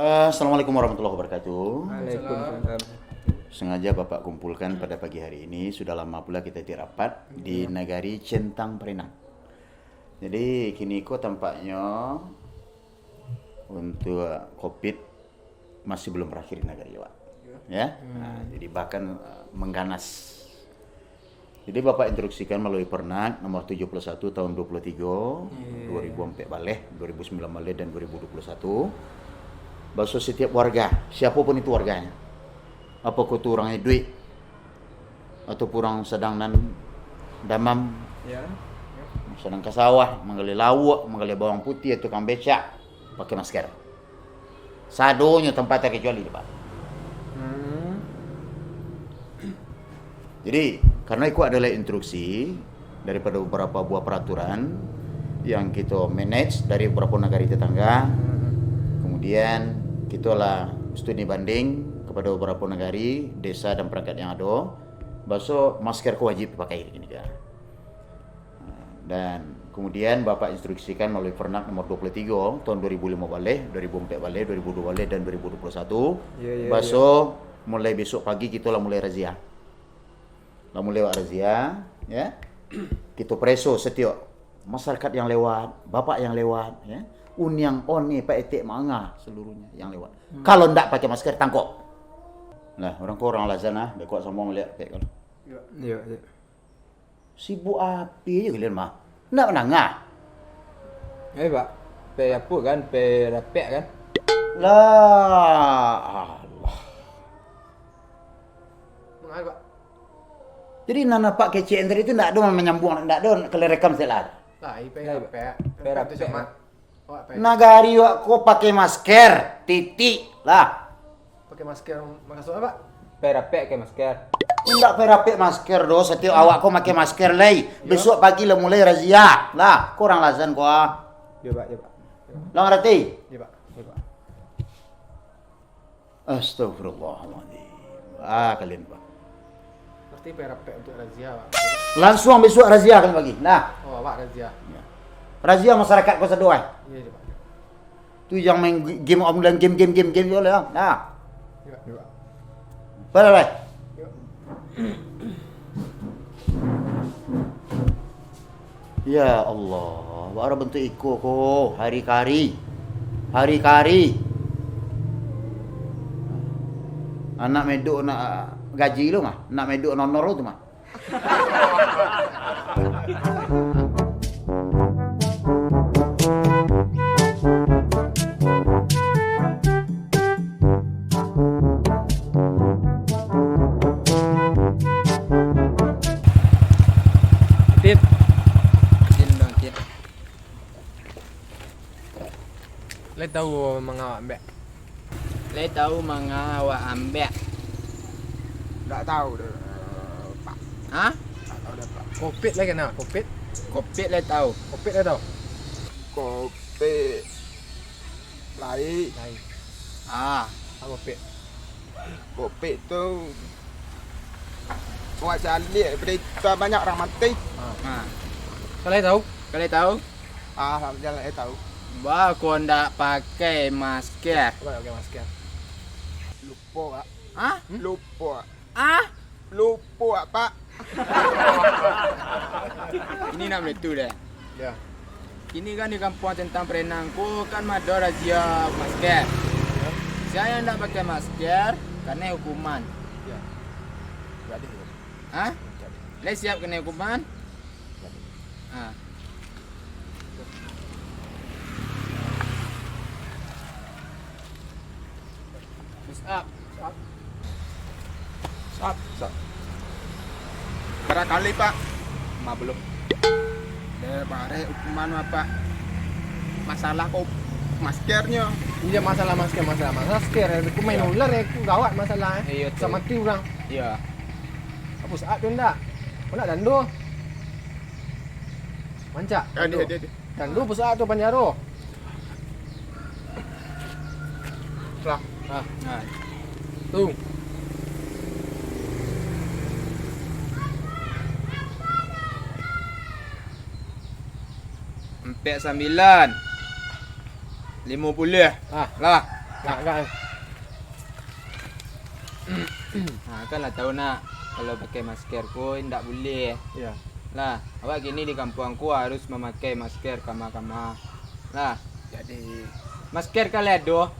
Assalamualaikum warahmatullahi wabarakatuh. Waalaikumsalam. Sengaja Bapak kumpulkan pada pagi hari ini. Sudah lama pula kita tidak rapat di negari Centang Perenang. Jadi kini kok tampaknya untuk COVID masih belum berakhir di negari Pak. Ya. Jadi bahkan mengganas. Jadi Bapak instruksikan melalui Pernak nomor 71 tahun 23, 2004 balik, 2009 balik dan 2021. Bahwa setiap warga, siapapun itu warganya, apakah itu orangnya duit atau orang sedang damam, sedang ke sawah, menggali lawak, menggali bawang putih atau tukang becak, pakai masker. Sadonya tempatnya kecuali Pak. Jadi karena itu adalah instruksi daripada beberapa buah peraturan yang kita manage dari beberapa negara tetangga. Kemudian kita lah studi banding kepada beberapa negara, desa dan perangkat yang ada. Bahwa masker ku wajib pakai ini kan. Dan kemudian Bapak instruksikan melalui Pernak nomor 23 tahun 2005 balik, 2004 balik, 2002 balik dan 2021. Bahwa mulai besok pagi kita lah mulai razia. Lah mulai razia, ya. Kita preso setiap masyarakat yang lewat, bapak yang lewat, ya. Yang on ni Pak Etik Manga seluruhnya yang lewat. Kalau ndak pakai masker tangkap. Nah, orang lazana, bekok semua melihat kayak kalau. Ya. Sibuk api je kalian mah. Ndak menangah. Pak. Pe apa kan? Pe rapek kan? Lah, Allah. Mengalir Pak. Jadi nana Pak kecil tadi itu ndak ada menyambung, ndak ada kelerekam selah. Lah, IP Lah, rapek. Pe rapek. Itu sama. Oh, apa? Nagari kok pakai masker, titik lah. Pakai masker makasih Pak. Pe rapek ke masker. Ndak perapek masker do, setiap awak kau pakai masker lay. Besok pagi lah mulai razia. Lah, kurang lazan kau. Ya Pak. Lah ngerti? Iya Pak. Astagfirullahaladzim. Kalian Pak. Pasti IP rapek untuk razia Pak. Langsung besok razia kalian bagi. Nah, Oh Pak razia. razia masyarakat kau sedoai. Iya Pak. Tu yang main game online game boleh ah. Nah, Iya Pak. boleh. Ya Allah, baru bentuk iko ko hari-kari. Anak meduk nak gaji lu mah, nak meduk nonor lu tu mah. Tit. Tit. Le tahu mengawak mbak. Le tahu mengawak ambek. Tak tahu dah Pak. Hah? Tak tahu dah Pak. Covid lagi kena. Covid. Kopit le tahu. Covid dah tahu. Kopi lain. Lain. Apa Covid? Kopi tu buat jalik berita banyak orang mati. Ha. Kalau tahu? Kau tahu? Jangan tahu. Bah, kau ndak pakai masker. Apa pakai masker? Lupa Pak. Hah? Lupa. Ah? Lupa Pak. Ini nak betul dah. Ya. Ini kan di kampung Centang Perenangku kan ada razia masker. Saya yang tidak pakai masker kena hukuman. Ya. Jadi. Hah? Le siap kena hukuman? Ah. Push up. Sat. Berapa kali Pak? Belum. Daripada hukuman apa? Masalah kok maskernya. Iya masalah masker. Aku main ular ya, aku gawat masalah Iya, Bisa tu. mati orang. Iya. Apa saat tu ndak? Kau nak dandu? Mancak. Dia. Dandu pusat tu panjaro. Lah. Nah, Tu. Empat 9 50. Ah. Lah. Gak. Kan lah tahu nak kalau pakai masker ko tidak boleh. Ya. Lah, awak gini di kampung aku harus memakai masker kama-kama. Lah, Jadi masker kali ada.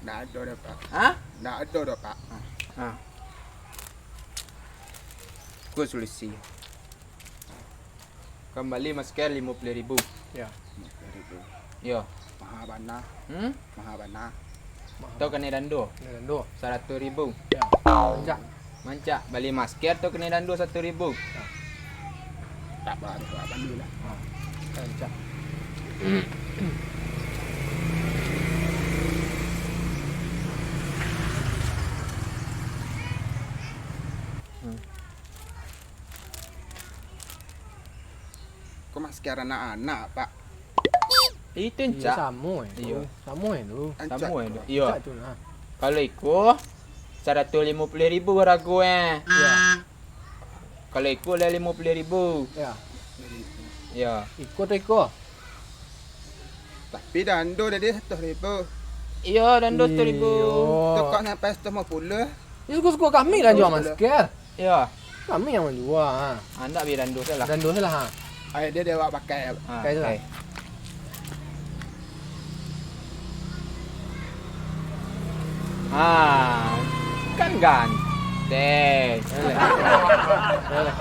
nggak ada dah Pak. Hah? Nggak ada dah Pak. Ku solusi. Kembali masker 50.000. Ya. Yo. Maha bana, Hmm? maha bana. Tahu kena dando Dengan dua. 100.000. Ya. Macam. Mancak beli masker tu kena dando 1.000. Tak apa, Pak Bandu lah. Macam. Kau masker anak-anak Pak. Itu Iya, encak. sama Iya. Sama tu. Sama itu. Iya. Cak tu lah. Kalau ikut 150.000 ragu Ya. Kalau ikut lah 50.000. Ya. Ya. Ikut tu ikut. Tapi dando dah dia 100,000. Iya dan 200.000. Tukar sampai 150. Ini suka-suka kami lah jual masker. Ya. Kami yang menjual. Ha. Anda beli dando salah. Dan dosa lah. Ha. Air dia awak pakai. Ha, Kayak salah. Kan ganteng. Boleh.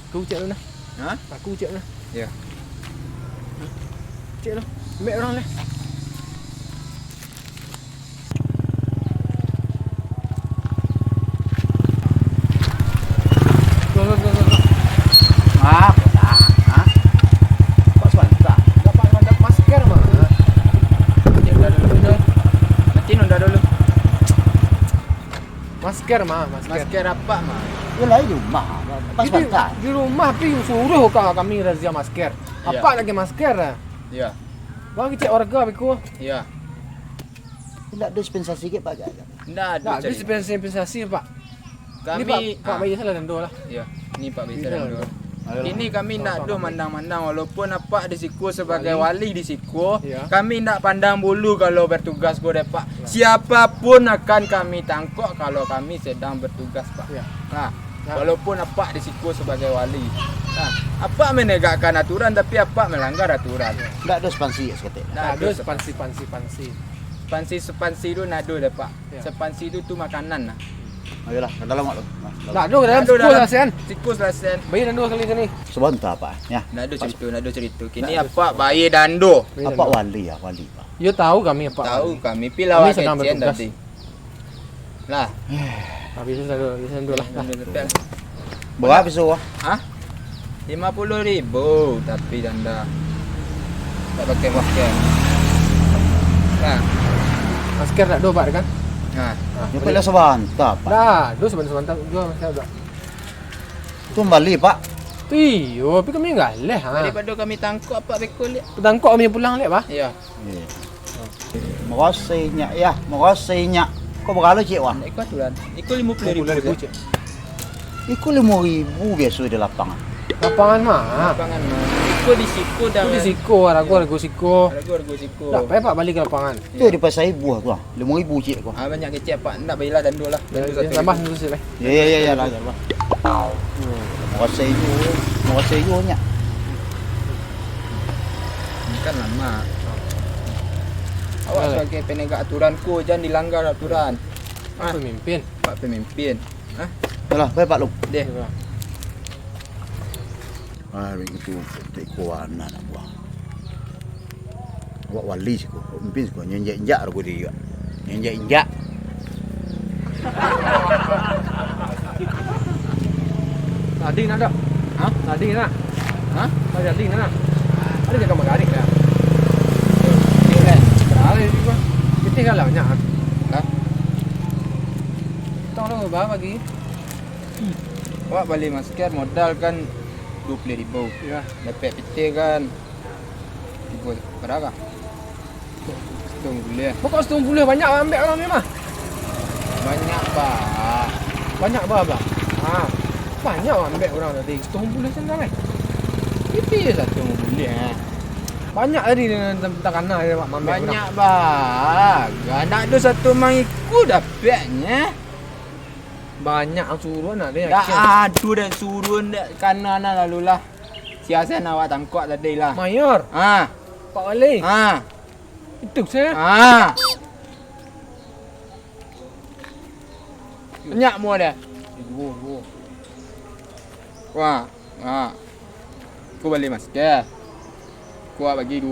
Aku cek dulu nah. Ha? Aku cek dulu. Ya. Cek dulu. Ambil orang lah. Ah, Pak Swanta. Dapat mandap masker mah. Ya udah dulu. Nanti nunda dulu. Masker mah, masker. Masker apa mah? Yalah itu mah. Pak Itu Swanta. di rumah pi suruh kami razia masker. Ya. Apa lagi masker lah? Ya. Bagi cek warga biku. Ya. Tidak dispensasi ke Pak jaga. Ndak ada. Tak, cari. dispensasi Pak. Ini Kami Pak Bayi salah dan dua lah. Ya. Ini Pak bisa Bisa dulu. Ayolah. Ini kami nak do mandang-mandang walaupun apa di siku sebagai wali di siku, Ya. kami nak pandang bulu kalau bertugas go Pak. Siapapun akan kami tangkap kalau kami sedang bertugas Pak. Ya. Nah, Ya. walaupun apa di siku sebagai wali. Nah, apa menegakkan aturan tapi apa melanggar aturan. Tidak ada spasi ya sekete. Nah, Ada sepansi. sepansi itu nado deh Pak. Ya. Sepansi itu tuh makanan nah. Ayolah, ke dalam mak lu. Tak ada dalam Nado sekolah lah Sen. Sikus lah sen. Bayi dan dua kali sini. Sebentar Pak, ya. Nado cerita. Kini apa bayi dando. Bayi dan Apa dua. wali ya, wali Pak. Ya tahu kami apa. Tahu kami pilawat sedang kecen bertugas. tadi. Lah, Habis itu satu, dua lah. Berapa besok? Hah? 50.000 tapi danda tak pakai masker. Nah, Masker tak ada Pak kan? nah, Ya pilih sebentar Pak. Dah, dua sebentar dua masker dah. Kembali Pak. Iyo, tapi kami enggak leh ha. daripada kami tangkap apa bekol lihat. Tangkap kami pulang leh Pak. Ya, Merosainya ya, merosainya. Kau berapa cik wan? ikut aturan. Ikut 50.000 je. Ikut 5.000 biasa di lapangan. Lapangan mah. Lapangan mah. Ikut di siku dah. Itu di siko, ragu siko. Harga siku. Tak payah Pak balik ke lapangan. Itu di pasar ibu tu. 5.000 cik kau. Ah banyak kecil Pak, nak bayilah dando lah. Dando satu. Tambah dulu sih lah. Ya lah. Merosainya nya. Kan lama. Awak Boleh. sebagai penegak aturanku jangan dilanggar aturan. Pak pemimpin. Pak pemimpin. Hah? Yalah, baik Pak Long. Deh. Ah, begitu. Tak kuat nak buang. Awak wali sih kau. Pemimpin sih kau. Nyenjak-nyenjak aku dia. Nyenjak-nyenjak. Tadi nak tak? Hah? Tadi nak? Hah? Tadi nak? Ada jaga magarik dah. Ini kan. Berapa ni Pak? Kita kan lah banyak. Lah, Tahu dah berapa lagi? awak beli masker modal kan 20.000. Ya. Dapat piti kan. Ibu berapa? Setengah bulan. Pokok 70 banyak ambil orang ni mah. Banyak pak. Banyak berapa? Ha. Banyak ambil orang tadi. 150 senang eh. Itu je 150. Banyak tadi dengan tentang kanan dia Pak ambil Banyak pak. Nak ada satu mang ikut dapatnya. Banyak suruh nak dia. Tak ada dah suruh dah kanan lalu lah. Siasat awak tangkap tadi lah. Mayor. Ha. Pak Ali. Ha. Itu saya. Ha. Banyak mua dia. Dua. Wah. Ha. Aku balik masker. Aku bagi 2.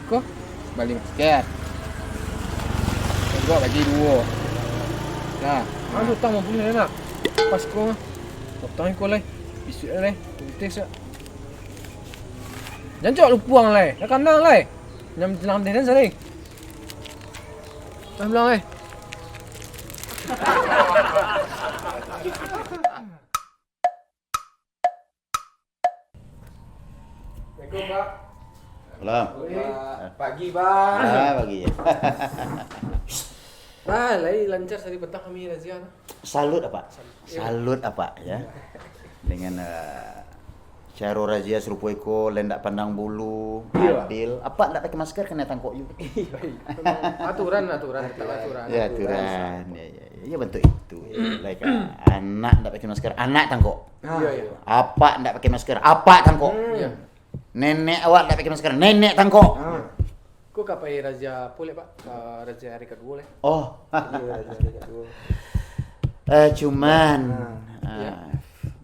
Aku balik masker. Aku bagi 2. Nah. Aduh tak mampu ni nak. Pas kau ah. Potong kau lai. Bisu lai. Tulis ah. Jangan cok lu puang lai. Dah kandang lai. Nyam tenang deh sini. Dah bilang lai. Assalamualaikum Pak. Salam. Pagi Pak. Pagi ya. Nah, lai lancar tadi petang kami razia. Salut apa? Salut apa ya? Dengan cara razia serupa eko, lendak pandang bulu, adil. Apa ndak pakai masker kena tangkok you. Aturan, aturan. Ya aturan. Ya bentuk itu. Like anak ndak pakai masker, anak tangkok. Iya. Apa ndak pakai masker, apa tangkok. Nenek awak ndak pakai masker, nenek tangkok. Kau kapai razia pulih Pak? Razia hari kedua leh. Oh. Razia hari kedua. Cuman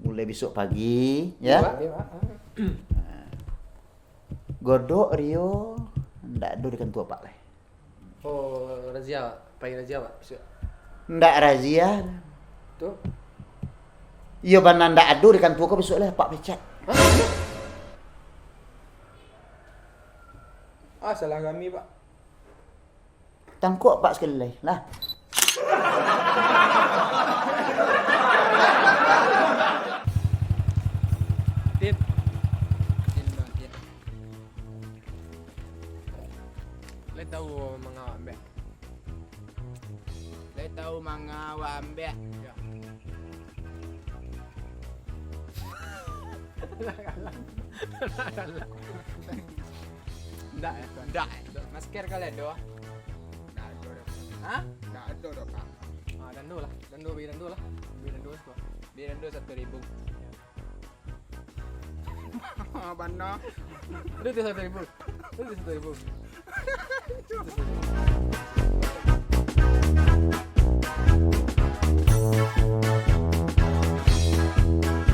mulai besok pagi ya. Godok Rio ndak ada di kantor Pak leh. Oh, razia, pai razia Pak. Besok. Ndak razia. Tu. Iya banan ndak ada di kantor kau besok leh Pak pecat. Salah kami pak. Tangkok Pak sekali leh lah. Tin. Le tahu mangawak ambek. Le tahu mangawak ambek. Ya. Ndak ya tuan. Ndak. Masker kali ada. Ndak ada dah. Ha? Ndak ada dah Pak. Dando lah. Dando bagi dando lah. Bagi dando tu. Dia denda 1,000. Bana. Ada tu 1,000. Ada 1,000.